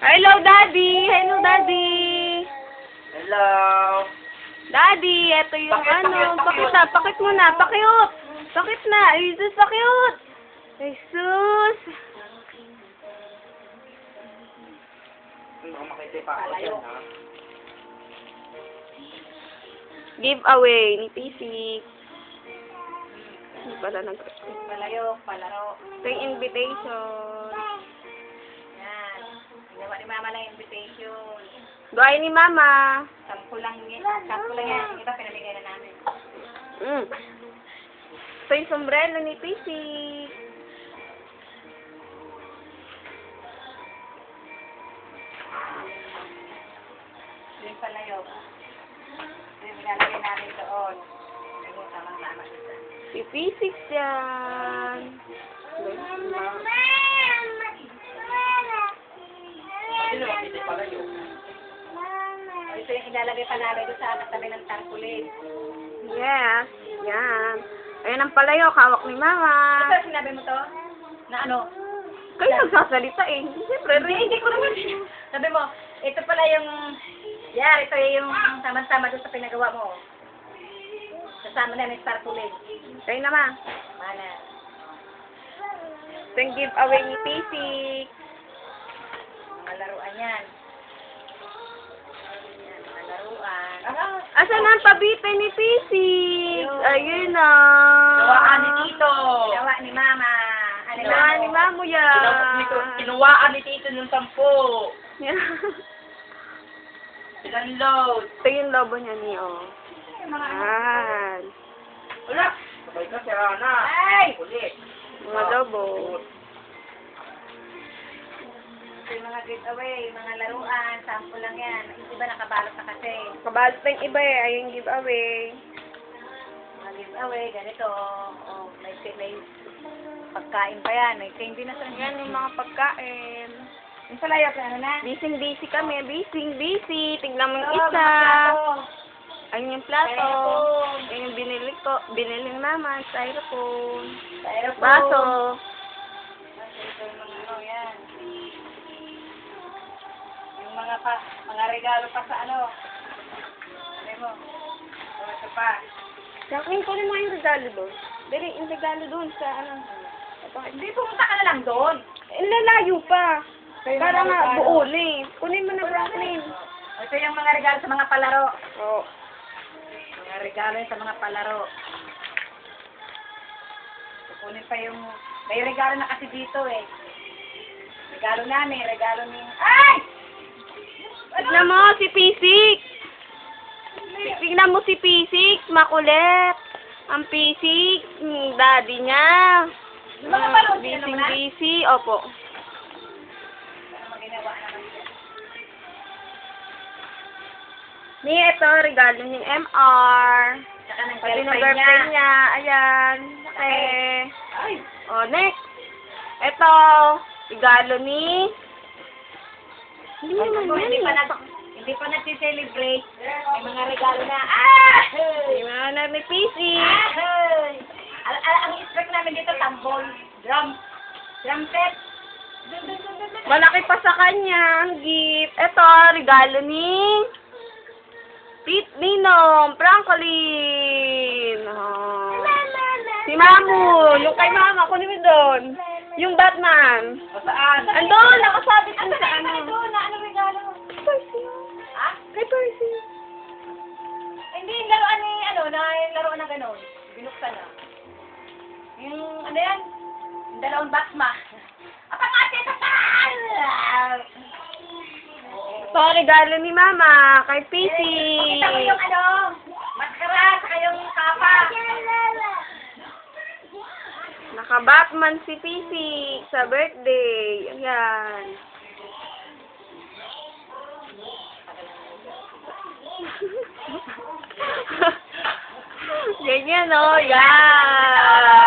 Hello, Daddy! Hello, Daddy! Hello. Daddy, eto yung pakit mo na, pakiut! Pakit na! Jesus, pakiut! Jesus! Baka makita pa ako dyan, ha? Giveaway ni Pisik. Hindi pala Palayo, palaro. Ito yung invitation. Yan. Ginawa ni Mama lang invitation. Doay ni Mama. Sampu lang yan. Yung iba pinamigay na namin. Ito yung sombrero ni Pisik. Yung palayo. Yung nilalagay namin doon. Yung tamang-tama dito. Si Pisik yan. Sino makita pala yun? Ito yung ilalagay pa namin doon sa tabi ng tarpaulin. Yes. Yan. Ayan ang palayo, kawak ni Mama. Ito, sinabi mo to? Na ano? Kayo nagsasalita eh. Siyempre, Hindi ko naman. Sabi mo, ito pala yung... Yeah, ito yung sama-sama doon sa pinagawa mo. Kasama na yung tarpaulin. kayo naman. Mana. Ito yung giveaway ni Pisik. Mga laruan yan. Yan, mga laruan. Asan ang pabite ni Pisik? Ayun na. Kinuwaan ni Tito. Ginawa ni Mama. Ano Ginawa ni Mamo yan. Kinuwaan ni Tito ng 10. Yan. Pinanload. Ito yung lobo niya niyo. Yan. Wala. Sabay ka, si Rana. Ay! Ulit. Mga lobo. Ito yung mga giveaway, mga laruan, sample lang yan. Yung iba nakabalot na kasi. Kabalit pa yung iba eh. Ayun yung giveaway. Mga giveaway, ganito. Oh, may pagkain pa yan. May candy na sa Yan yung mga pagkain. Yung palayo, ano na? Busy kami. Busy. Tingnan mo yung isa. Ayun yung plato. Styrofoam. Ayun yung binili ni Mama. Styrofoam. Styrofoam. Baso. Ito yung mga ano, yan. Yung mga regalo pa sa ano. Sabi mo. Ito pa. Jacqueline, kunin mo yung regalo doon. Dali, yung regalo doon sa ano. Hindi, pumunta ka na lang doon. Lalayo pa. Kayo Para mga nga regalo. buo eh. Kunin mo na, Jacqueline. Ito yung mga regalo sa mga palaro. Oo. Mga regalo sa mga palaro. Kukunin pa yung... May regalo na kasi dito eh. Regalo namin, regalo ni... Ay! Tignan mo si Pisik. Tignan mo si Pisik. Makulit. Ang Pisik. Daddy niya. Yung mga balot, sino naman na? Busy. Opo. Ano ginawa naman siya? Ni, ito, regalo ni MR. Saka ng Pati ng girlfriend girlfriend niya. niya. Ayan. Okay. Ay! O, next. Ito, regalo ni... Hindi naman Hindi yan. hindi pa nagsi-celebrate. May mga regalo na. Ah! Yung mga ni Pisik. Ah! Ang i-strike namin dito, tambol, drum set. Dun, dun, dun, dun, dun. Malaki pa sa kanya ang gift. Ito, regalo ni... Ninong, Franklin. Oh. Si Mamu, yung kay Mama, kunin mo doon. Yung Batman. Saan? Andun, nakasabit mo sa ano. Ito, na ano regalo? Percy. Ha? Kay Percy. Hindi, laruan ni, laruan na gano'n. Binuksan na. Yung, ano yan? Yung dalawang basma. Apangati sa saan! Ito, regalo ni Mama, kay Pisik. Pakita mo yung maskara, saka yung kapa. Naka-Batman si Pisik sa birthday. Ayan. Ganyan, oh. Yan.